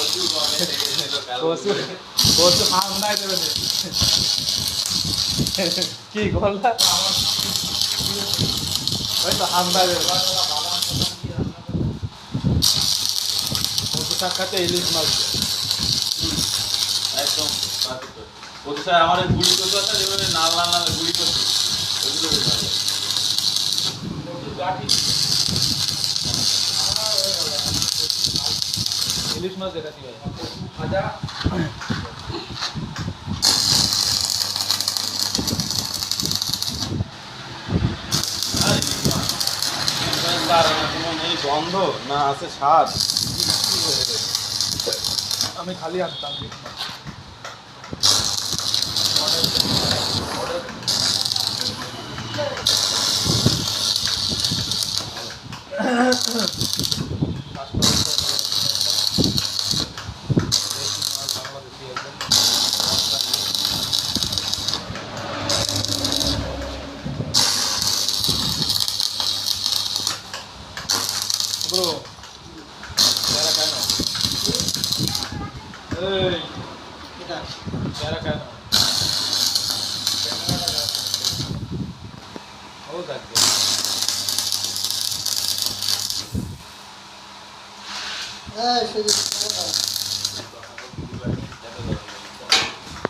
কচু কচু হাম নাই দেবে কি করলা ওই তো হাম নাই দেবে কচু শাক খাতে ইলিশ মাছ একদম কচু শাক আমার গুড়ি কচু আছে যেগুলো নাল নাল নাল গুড়ি কচু ওগুলো বেশ ভালো ইলিশ মাছ যেটা দিবে ভাজা গন্ধ না আছে স্বাদ আমি খালি আনতাম ব্রো যারা কেন এই এটা যারা কেন ও দেখবে হ্যাঁ